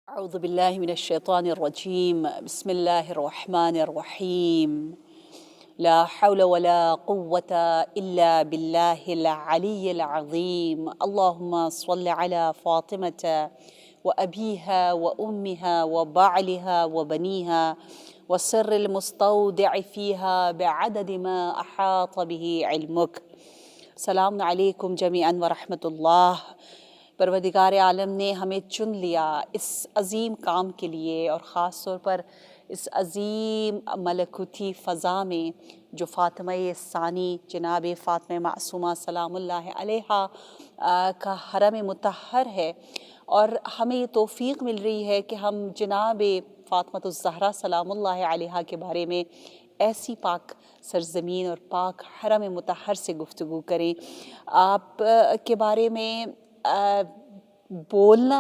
أعوذ بالله من الشيطان الرجيم. بسم الله الرحمن الرحيم. لا حول ولا قوة إلا بالله العلي العظيم. اللهم صل على فاطمة وأبيها وأمها وبعلها وبنيها وسر المستودع فيها بعدد ما أحاط به علمك. السلام عليكم جميعا ورحمة الله. پروردگار عالم نے ہمیں چن لیا اس عظیم کام کے لیے، اور خاص طور پر اس عظیم ملکوتی فضا میں جو فاطمہ ثانی جناب فاطمہ معصومہ سلام اللہ علیہا کا حرم مطہر ہے، اور ہمیں یہ توفیق مل رہی ہے کہ ہم جناب فاطمہ الزہرا سلام اللہ علیہا کے بارے میں ایسی پاک سرزمین اور پاک حرم مطہر سے گفتگو کریں۔ آپ کے بارے میں بولنا،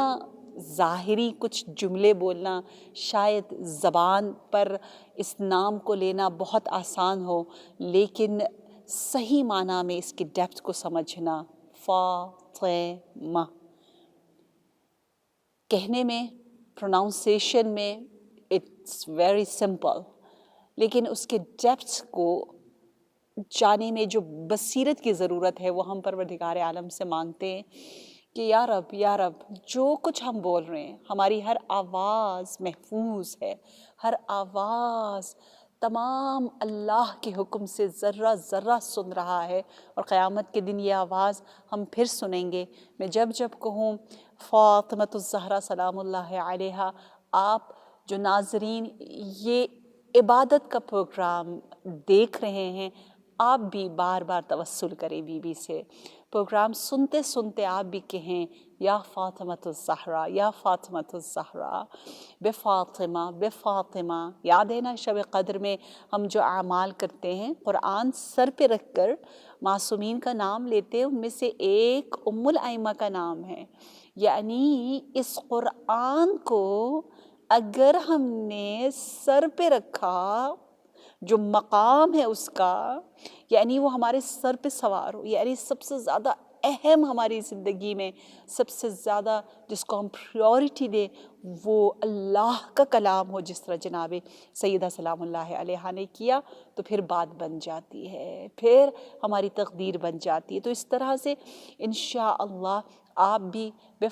ظاہری کچھ جملے بولنا، شاید زبان پر اس نام کو لینا بہت آسان ہو، لیکن صحیح معنی میں اس کی ڈیپتھ کو سمجھنا، فاطمہ کہنے میں، پروناؤنسیشن میں اٹس ویری سمپل، لیکن اس کے ڈیپتھ کو جانے میں جو بصیرت کی ضرورت ہے وہ ہم پروردگار عالم سے مانگتے ہیں کہ یا رب جو کچھ ہم بول رہے ہیں، ہماری ہر آواز محفوظ ہے، ہر آواز تمام اللہ کے حکم سے ذرہ ذرہ سن رہا ہے، اور قیامت کے دن یہ آواز ہم پھر سنیں گے۔ میں جب کہوں فاطمۃ الزہرا سلام اللہ علیہا، آپ جو ناظرین یہ عبادت کا پروگرام دیکھ رہے ہیں، آپ بھی بار بار توسل کریں بی بی سے، پروگرام سنتے سنتے آپ بھی کہیں یا فاطمۃ الزہرا، یا فاطمۃ الزہرا، بے فاطمہ۔ یاد ہے نا شب قدر میں ہم جو اعمال کرتے ہیں، قرآن سر پہ رکھ کر معصومین کا نام لیتے ہیں، ان میں سے ایک ام الائمہ کا نام ہے، یعنی اس قرآن کو اگر ہم نے سر پہ رکھا، جو مقام ہے اس کا، یعنی وہ ہمارے سر پہ سوار ہو، یعنی سب سے زیادہ اہم ہماری زندگی میں، سب سے زیادہ جس کو ہم پریورٹی دیں، وہ اللہ کا کلام ہو، جس طرح جناب سیدہ سلام اللہ علیہا نے کیا، تو پھر بات بن جاتی ہے، پھر ہماری تقدیر بن جاتی ہے۔ تو اس طرح سے انشاءاللہ آپ بھی بے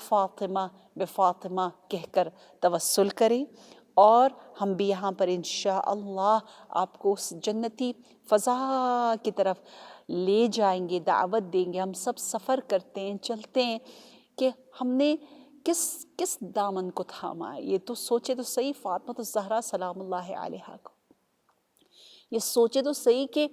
فاطمہ کہہ کر توسل کریں، اور ہم بھی یہاں پر انشاءاللہ آپ کو اس جنتی فضا کی طرف لے جائیں گے، دعوت دیں گے۔ ہم سب سفر کرتے ہیں، چلتے ہیں کہ ہم نے کس دامن کو تھاما ہے۔ یہ تو سوچے تو صحیح فاطمہ الزہرا سلام اللہ علیہا کو، یہ سوچے تو صحیح کہ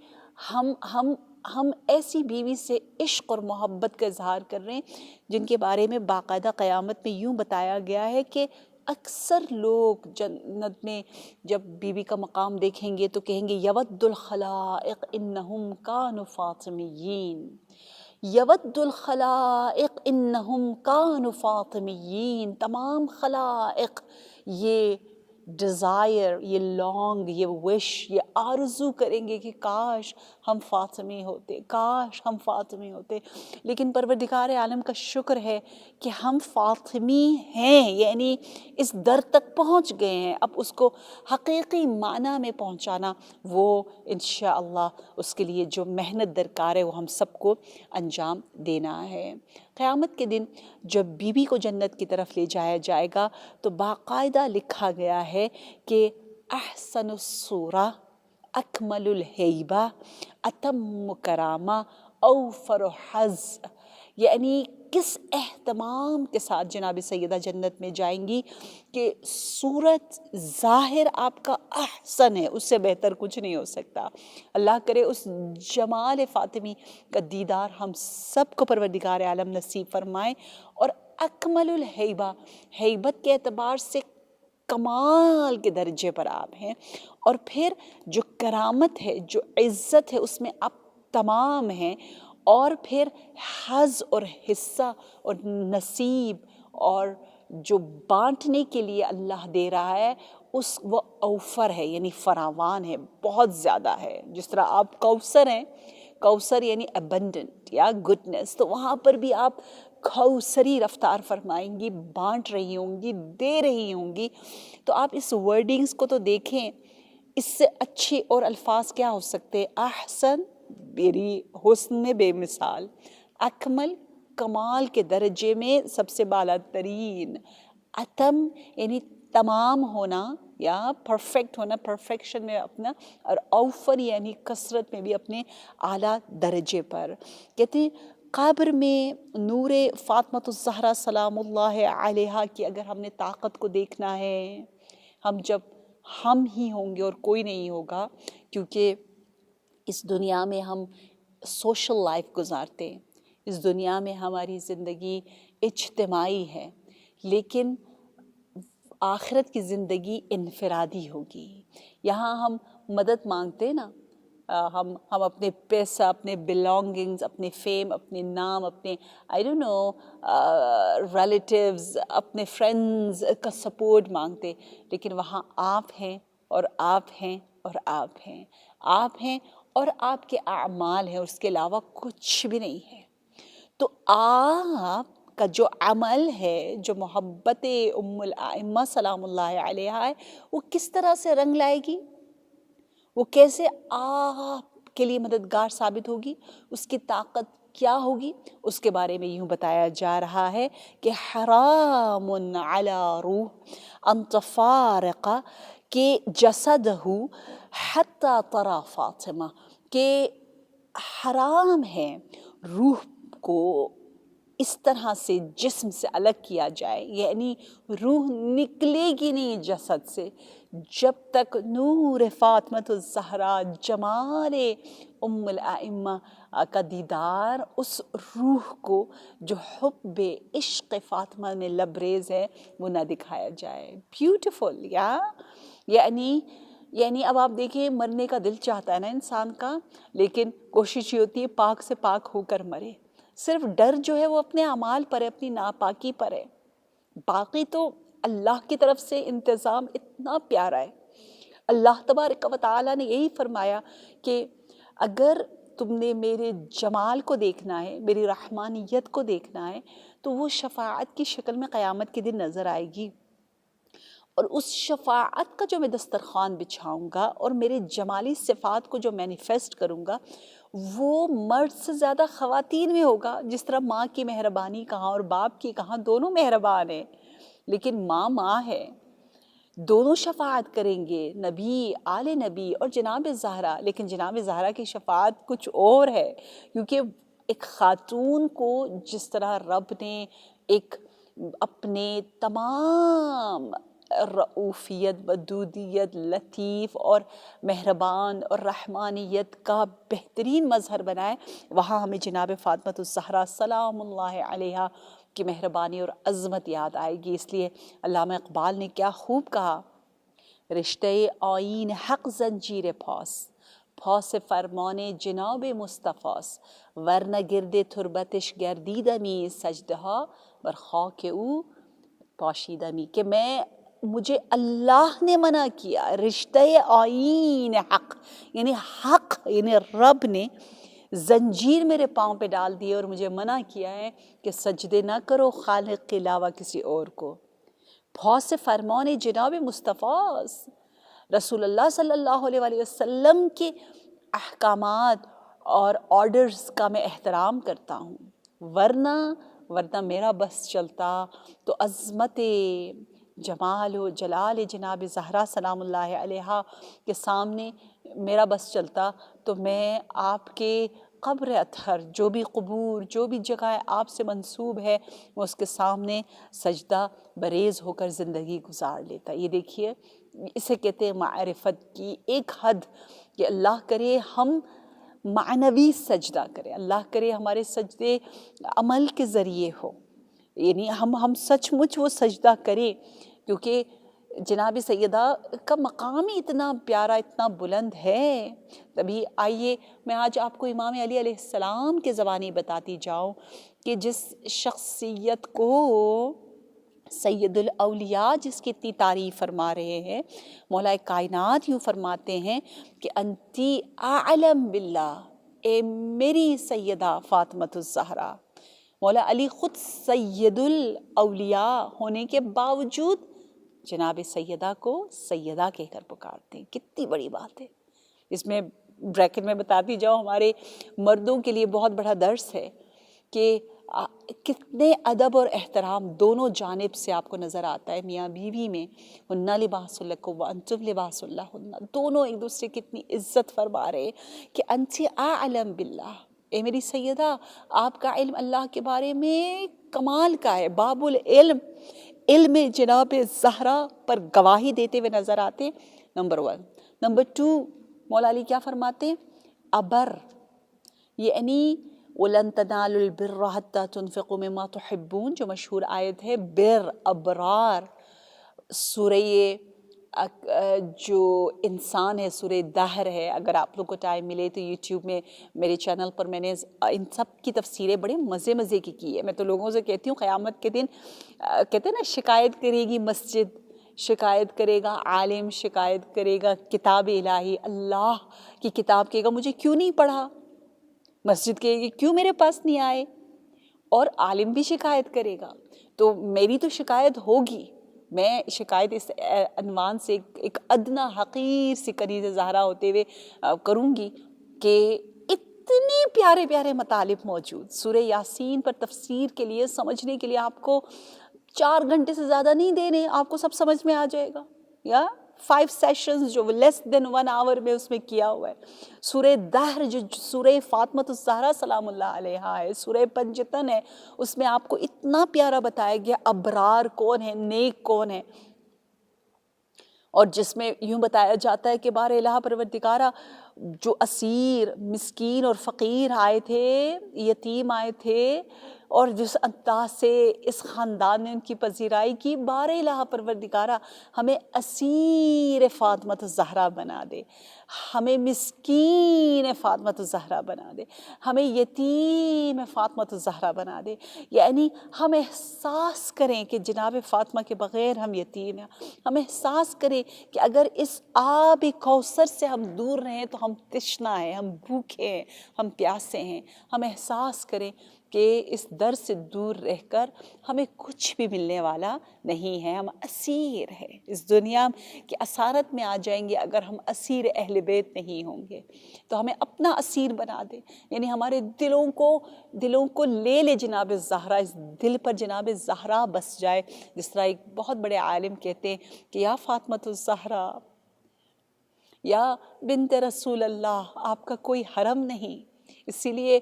ہم ایسی بیوی سے عشق اور محبت کا اظہار کر رہے ہیں جن کے بارے میں باقاعدہ قیامت میں یوں بتایا گیا ہے کہ اکثر لوگ جنت میں جب بیوی کا مقام دیکھیں گے تو کہیں گے یود الخلائق انہم کانوا فاطمیین، یود الخلائق انہم کانوا فاطمیین۔ تمام خلائق یہ ڈیزائر، یہ لانگ، یہ وش، یہ آرزو کریں گے کہ کاش ہم فاطمی ہوتے، کاش ہم فاطمی ہوتے۔ لیکن پروردگار عالم کا شکر ہے کہ ہم فاطمی ہیں، یعنی اس در تک پہنچ گئے ہیں۔ اب اس کو حقیقی معنی میں پہنچانا، وہ انشاءاللہ اس کے لیے جو محنت درکار ہے وہ ہم سب کو انجام دینا ہے۔ قیامت کے دن جب بیوی کو جنت کی طرف لے جایا جائے گا تو باقاعدہ لکھا گیا ہے کہ احسن الصورہ، اکمل الہیبہ، اتم کرامہ، اوفر حظ، یعنی کس اہتمام کے ساتھ جناب سیدہ جنت میں جائیں گی کہ صورت ظاہر آپ کا احسن ہے، اس سے بہتر کچھ نہیں ہو سکتا۔ اللہ کرے اس جمال فاطمی کا دیدار ہم سب کو پروردگار عالم نصیب فرمائے، اور اکمل الہیبہ، ہیبت کے اعتبار سے کمال کے درجے پر آپ ہیں، اور پھر جو کرامت ہے، جو عزت ہے، اس میں آپ تمام ہیں، اور پھر حظ اور حصہ اور نصیب اور جو بانٹنے کے لیے اللہ دے رہا ہے وہ اوفر ہے، یعنی فراوان ہے، بہت زیادہ ہے۔ جس طرح آپ کوثر ہیں، کوثر یعنی ابنڈنٹ یا گڈنس، تو وہاں پر بھی آپ کوثری رفتار فرمائیں گی، بانٹ رہی ہوں گی، دے رہی ہوں گی. تو آپ اس ورڈنگز کو تو دیکھیں، اس سے اچھے اور الفاظ کیا ہو سکتے؟ احسن میری حسن میں بے مثال، اکمل کمال کے درجے میں سب سے بالا ترین، اتم یعنی تمام ہونا یا پرفیکٹ ہونا، پرفیکشن میں اپنا، اور اوفر یعنی کثرت میں بھی اپنے اعلیٰ درجے پر. کہتے ہیں قبر میں نور فاطمۃ الزہرا سلام اللہ علیہا کی اگر ہم نے طاقت کو دیکھنا ہے، جب ہم ہی ہوں گے اور کوئی نہیں ہوگا، کیونکہ اس دنیا میں ہم سوشل لائف گزارتے ہیں، اس دنیا میں ہماری زندگی اجتماعی ہے، لیکن آخرت کی زندگی انفرادی ہوگی. یہاں ہم مدد مانگتے نا، ہم اپنے پیسہ، اپنے بلانگنگز، اپنے فیم، اپنے نام، اپنے آئی ڈونٹ نو ریلیٹیوز، اپنے فرینڈز کا سپورٹ مانگتے، لیکن وہاں آپ ہیں اور آپ ہیں اور آپ ہیں، آپ ہیں اور آپ کے اعمال ہیں، اس کے علاوہ کچھ بھی نہیں ہے. تو آپ کا جو عمل ہے، جو محبت ام الائمہ سلام اللہ علیہا ہے، وہ کس طرح سے رنگ لائے گی، وہ کیسے آپ کے لیے مددگار ثابت ہوگی، اس کی طاقت کیا ہوگی، اس کے بارے میں یوں بتایا جا رہا ہے کہ حرام علی روح ان تفارق کہ جسدہ حتی ترى فاطمہ، کہ حرام ہے روح کو اس طرح سے جسم سے الگ کیا جائے، یعنی روح نکلے گی نہیں جسد سے جب تک نور فاطمۃ الزہرا، جمال ام الائمہ کا دیدار اس روح کو جو حب عشق فاطمہ میں لبریز ہے وہ نہ دکھایا جائے. بیوٹیفل یعنی اب آپ دیکھیں، مرنے کا دل چاہتا ہے نا انسان کا، لیکن کوشش یہ ہوتی ہے پاک سے پاک ہو کر مرے. صرف ڈر جو ہے وہ اپنے اعمال پر ہے، اپنی ناپاکی پر ہے. باقی تو اللہ کی طرف سے انتظام اتنا پیارا ہے. اللہ تبارک و تعالیٰ نے یہی فرمایا کہ اگر تم نے میرے جمال کو دیکھنا ہے، میری رحمانیت کو دیکھنا ہے، تو وہ شفاعت کی شکل میں قیامت کے دن نظر آئے گی. اور اس شفاعت کا جو میں دسترخوان بچھاؤں گا اور میرے جمالی صفات کو جو مینیفیسٹ کروں گا، وہ مرد سے زیادہ خواتین میں ہوگا. جس طرح ماں کی مہربانی کہاں اور باپ کی کہاں، دونوں مہربان ہیں، لیکن ماں ہے، دونوں شفاعت کریں گے، نبی، آل نبی اور جناب زہرا. لیکن جناب زہرا کی شفاعت کچھ اور ہے، کیونکہ ایک خاتون کو جس طرح رب نے ایک اپنے تمام رعوفیت، ودودیت، لطیف اور مہربان اور رحمانیت کا بہترین مظہر بنائے، وہاں ہمیں جناب فاطمۃ الزہرا سلام اللہ علیہا کی مہربانی اور عظمت یاد آئے گی. اس لیے علامہ اقبال نے کیا خوب کہا، رشتہ آئین حق زنجیر پاس فرمان جناب مصطفیٰ، ورنہ گرد تربتش گردیدمی سجدہا بر خاک او پاشیدمی. کہ مجھے اللہ نے منع کیا، رشتہ آئین حق یعنی رب نے زنجیر میرے پاؤں پہ ڈال دی اور مجھے منع کیا ہے کہ سجدے نہ کرو خالق کے علاوہ کسی اور کو. بہت سے فرمان جناب مصطفیٰ رسول اللہ صلی اللہ علیہ وآلہ وسلم کے احکامات اور آرڈرز کا میں احترام کرتا ہوں، ورنہ میرا بس چلتا تو عظمت جمال و جلال جناب زہرا سلام اللہ علیہا کے سامنے میرا بس چلتا تو میں آپ کے قبر اطہر، جو بھی قبور، جو بھی جگہ آپ سے منسوب ہے، میں اس کے سامنے سجدہ بریز ہو کر زندگی گزار لیتا. یہ دیکھیے، اسے کہتے ہیں معرفت کی ایک حد، کہ اللہ کرے ہم معنوی سجدہ کریں، اللہ کرے ہمارے سجدے عمل کے ذریعے ہو، یعنی ہم سچ مچ وہ سجدہ کریں، کیونکہ جناب سیدہ کا مقام ہی اتنا پیارا، اتنا بلند ہے. تبھی آئیے میں آج آپ کو امام علی علیہ السلام کے زبانی بتاتی جاؤں کہ جس شخصیت کو سید الاولیاء جس کی اتنی تعریف فرما رہے ہیں، مولا کائنات یوں فرماتے ہیں کہ انتی اعلم باللہ، اے میری سیدہ فاطمۃ الزہرا. مولا علی خود سید الاولیاء ہونے کے باوجود جناب سیدہ کو سیدہ کہہ کر پکارتے ہیں. کتنی بڑی بات ہے. اس میں بریکٹ میں بتاتی جاؤ، ہمارے مردوں کے لیے بہت بڑا درس ہے کہ کتنے ادب اور احترام دونوں جانب سے آپ کو نظر آتا ہے میاں بیوی میں. ہن لباس لکم وانتم لباس لہن، دونوں ایک دوسرے کی اتنی عزت فرما رہے کہ انتی اعلم باللہ، اے میری سیدہ آپ کا علم اللہ کے بارے میں کمال کا ہے. باب العلم، علم جناب زہرا پر گواہی دیتے ہوئے نظر آتے. نمبر 1. نمبر 2، مولا علی کیا فرماتے ہیں؟ ابر، یعنی وَلَن تَنَالُوا الْبِرَّ حَتَّى تُنْفِقُوا مِمَّا تُحِبُّونَ، جو مشہور آیت ہے بر، ابرار. سورہ جو انسان ہے سورہ دہر ہے. اگر آپ لوگ کو ٹائم ملے تو یوٹیوب میں میرے چینل پر میں نے ان سب کی تفسیریں بڑے مزے کی ہے. میں تو لوگوں سے کہتی ہوں قیامت کے دن کہتے ہیں نا، شکایت کرے گی مسجد، شکایت کرے گا عالم، شکایت کرے گا کتاب الہی، اللہ کی کتاب کہے گا مجھے کیوں نہیں پڑھا، مسجد کہے گی کیوں میرے پاس نہیں آئے، اور عالم بھی شکایت کرے گا. تو میری تو شکایت ہوگی. میں شکایت اس عنوان سے ایک ادنا حقیر سی کنیز زہرا ہوتے ہوئے کروں گی کہ اتنے پیارے پیارے مطالب موجود. سورہ یاسین پر تفسیر کے لیے، سمجھنے کے لیے آپ کو 4 گھنٹے سے زیادہ نہیں دینے، آپ کو سب سمجھ میں آ جائے گا. یا 5 سیشنز جو لیس دین 1 آور میں اس میں کیا ہوا ہے. سورہ دہر جو سورہ فاطمۃ الزہرا سلام اللہ علیہا ہے، سورہ پنجتن ہے، اس میں آپ کو اتنا پیارا بتایا گیا ابرار کون ہے، نیک کون ہے. اور جس میں یوں بتایا جاتا ہے کہ بار الہ پروردگارہ، جو اسیر، مسکین اور فقیر آئے تھے، یتیم آئے تھے، اور جس انداز سے اس خاندان نے ان کی پذیرائی کی، بار الہ پروردگارہ ہمیں اسیر فاطمۃ الزہرا بنا دے، ہمیں مسکین فاطمۃ الزہرا بنا دے، ہمیں یتیم فاطمۃ الزہرا بنا دے. یعنی ہم احساس کریں کہ جناب فاطمہ کے بغیر ہم یتیم ہیں. ہم احساس کریں کہ اگر اس آب کوثر سے ہم دور رہیں تو ہم تشنا ہیں، ہم بھوکے ہیں، ہم پیاسے ہیں. ہم احساس کریں کہ اس در سے دور رہ کر ہمیں کچھ بھی ملنے والا نہیں ہے، ہم اسیر ہیں. اس دنیا کی اسارت میں آ جائیں گے اگر ہم اسیر اہل بیت نہیں ہوں گے. تو ہمیں اپنا اسیر بنا دے، یعنی ہمارے دلوں کو لے لے جناب زہرا، اس دل پر جناب زہرا بس جائے. جس طرح ایک بہت بڑے عالم کہتے ہیں کہ یا فاطمۃ الزہرا، یا بنت رسول اللہ، آپ کا کوئی حرم نہیں. اسی لیے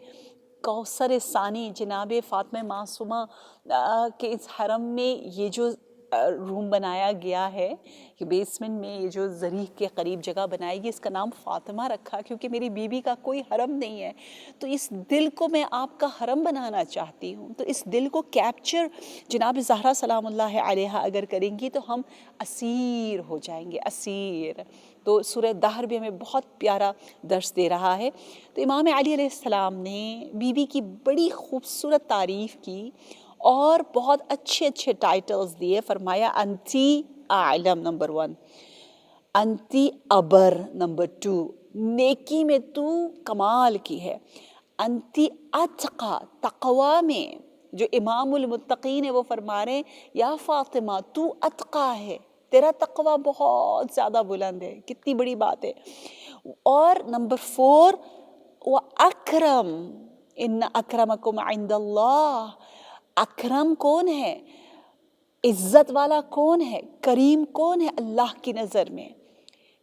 کوثر ثانی جناب فاطمہ معصومہ کے اس حرم میں یہ جو روم بنایا گیا ہے، کہ بیسمنٹ میں یہ جو زریح کے قریب جگہ بنائی گئی، اس کا نام فاطمہ رکھا کیونکہ میری بیوی کا کوئی حرم نہیں ہے. تو اس دل کو میں آپ کا حرم بنانا چاہتی ہوں. تو اس دل کو کیپچر جناب زہرا سلام اللہ علیہا اگر کریں گی تو ہم اسیر ہو جائیں گے، اسیر. تو سورہ دہر بھی ہمیں بہت پیارا درس دے رہا ہے. تو امام علی علیہ السلام نے بیوی کی بڑی خوبصورت تعریف کی اور بہت اچھے ٹائٹلز دیے. فرمایا انتی اعلم نمبر 1، انتی ابر نمبر 2، نیکی میں تو کمال کی ہے. انتی اتقا، تقوی میں جو امام المتقین ہے وہ فرما رہے ہیں یا فاطمہ تو اتقا ہے، تیرا تقوی بہت زیادہ بلند ہے. کتنی بڑی بات ہے. اور نمبر 4، وَأَكْرَمْ إِنَّ أَكْرَمَكُمْ عِنْدَ اللَّهِ. اکرم کون ہے، عزت والا کون ہے، کریم کون ہے اللہ کی نظر میں.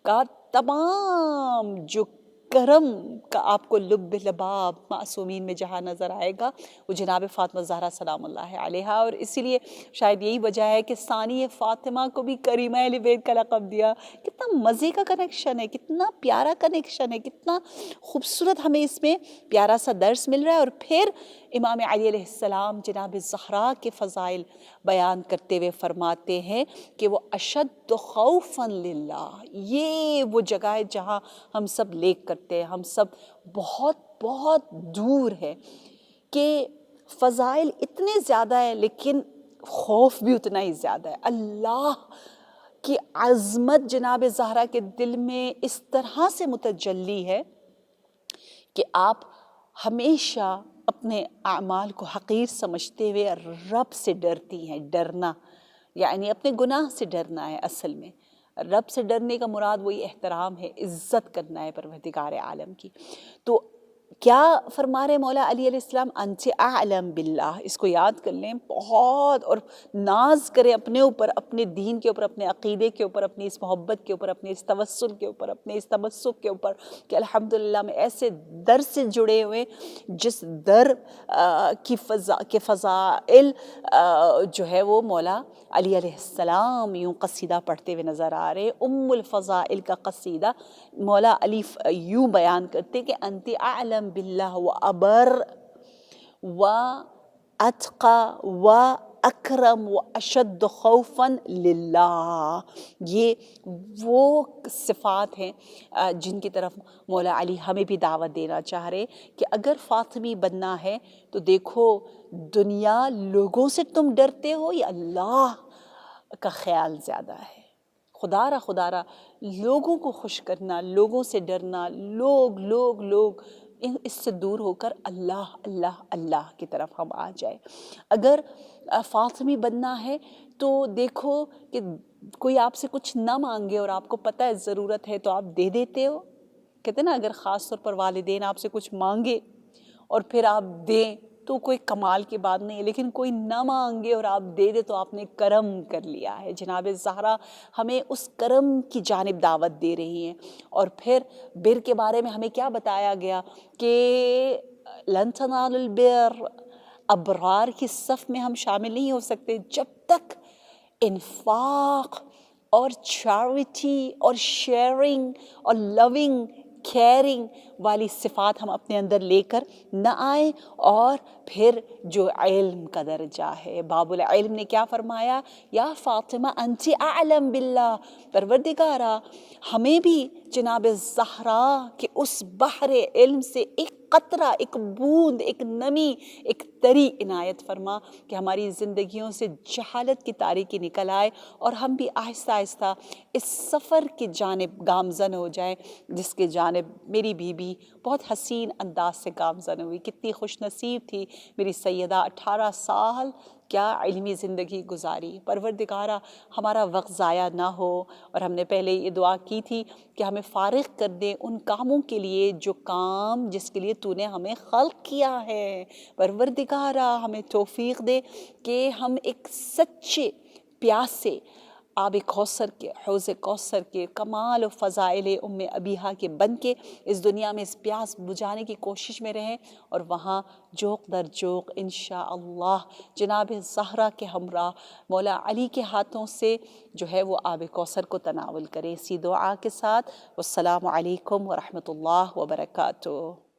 کا تمام جو کرم کا آپ کو لب لباب معصومین میں جہاں نظر آئے گا وہ جناب فاطمہ زہرا سلام اللہ علیہا. اور اسی لیے شاید یہی وجہ ہے کہ ثانی فاطمہ کو بھی کریمہ اہل بیت کا لقب دیا. کتنا مزے کا کنیکشن ہے، کتنا پیارا کنیکشن ہے، کتنا خوبصورت ہمیں اس میں پیارا سا درس مل رہا ہے. اور پھر امام علی علیہ السلام جناب زہرا کے فضائل بیان کرتے ہوئے فرماتے ہیں کہ وہ اشد خوفا للہ. یہ وہ جگہ ہے جہاں ہم سب لیک کرتے ہیں، ہم سب بہت بہت دور ہے کہ فضائل اتنے زیادہ ہیں لیکن خوف بھی اتنا ہی زیادہ ہے. اللہ کی عظمت جناب زہرا کے دل میں اس طرح سے متجلی ہے کہ آپ ہمیشہ اپنے اعمال کو حقیر سمجھتے ہوئے رب سے ڈرتی ہیں. ڈرنا یعنی اپنے گناہ سے ڈرنا ہے. اصل میں رب سے ڈرنے کا مراد وہی احترام ہے، عزت کرنا ہے پروردگار عالم کی. تو کیا فرما رہے مولا علی علیہ السلام؟ انت اعلم باللہ. اس کو یاد کر لیں بہت، اور ناز کریں اپنے اوپر، اپنے دین کے اوپر، اپنے عقیدے کے اوپر، اپنی اس محبت کے اوپر، اپنے اس توسل کے اوپر، اپنے اس تمسک کے اوپر کہ الحمدللہ میں ایسے در سے جڑے ہوئے جس در کے فضائل جو ہے وہ مولا علی علیہ السلام یوں قصیدہ پڑھتے ہوئے نظر آ رہے. ام الفضائل کا قصیدہ مولا علی یوں بیان کرتے کہ انت اعلم باللہ و ابر و اتقى و اکرم و اشد خوفا للہ. یہ وہ صفات ہیں جن کی طرف مولا علی ہمیں بھی دعوت دینا چاہ رہے کہ اگر فاطمی بننا ہے تو دیکھو دنیا لوگوں سے تم ڈرتے ہو یا اللہ کا خیال زیادہ ہے. خدا را لوگوں کو خوش کرنا، لوگوں سے ڈرنا، لوگ اس سے دور ہو کر اللہ اللہ اللہ کی طرف ہم آ جائیں. اگر فاطمی بننا ہے تو دیکھو کہ کوئی آپ سے کچھ نہ مانگے اور آپ کو پتہ ہے ضرورت ہے تو آپ دے دیتے ہو. کہتے ہیں نا اگر خاص طور پر والدین آپ سے کچھ مانگے اور پھر آپ دیں تو کوئی کمال کی بات نہیں ہے، لیکن کوئی نہ مانگے اور آپ دے دے تو آپ نے کرم کر لیا ہے. جناب زہرا ہمیں اس کرم کی جانب دعوت دے رہی ہیں. اور پھر بر کے بارے میں ہمیں کیا بتایا گیا کہ لن تنالوا البر، ابرار کی صف میں ہم شامل نہیں ہو سکتے جب تک انفاق اور چیریٹی اور شیئرنگ اور لونگ کیئرنگ والی صفات ہم اپنے اندر لے کر نہ آئیں. اور پھر جو علم کا درجہ ہے، باب العلم نے کیا فرمایا؟ یا فاطمہ انت اعلم باللہ. پروردگارا ہمیں بھی جناب زہرا کے اس بحر علم سے ایک قطرہ، ایک بوند، ایک نمی، ایک تری عنایت فرما کہ ہماری زندگیوں سے جہالت کی تاریکی نکل آئے اور ہم بھی آہستہ آہستہ اس سفر کی جانب گامزن ہو جائیں جس کے جانب میری بیوی بہت حسین انداز سے گامزن ہوئی. کتنی خوش نصیب تھی میری سیدہ، 18 سال کیا علمی زندگی گزاری. پروردگارہ ہمارا وقت ضائع نہ ہو. اور ہم نے پہلے یہ دعا کی تھی کہ ہمیں فارغ کر دے ان کاموں کے لیے جو کام جس کے لیے تو نے ہمیں خلق کیا ہے. پروردگارہ ہمیں توفیق دے کہ ہم ایک سچے پیاسے آب کوثر کے، حوض کوثر کے کمال و فضائل ام ابیہا کے بن کے اس دنیا میں اس پیاس بجھانے کی کوشش میں رہیں اور وہاں جوق در جوق انشاءاللہ جناب زہرا کے ہمراہ مولا علی کے ہاتھوں سے جو ہے وہ آب کوثر کو تناول کریں. اسی دعا کے ساتھ والسلام علیکم ورحمۃ اللہ وبرکاتہ.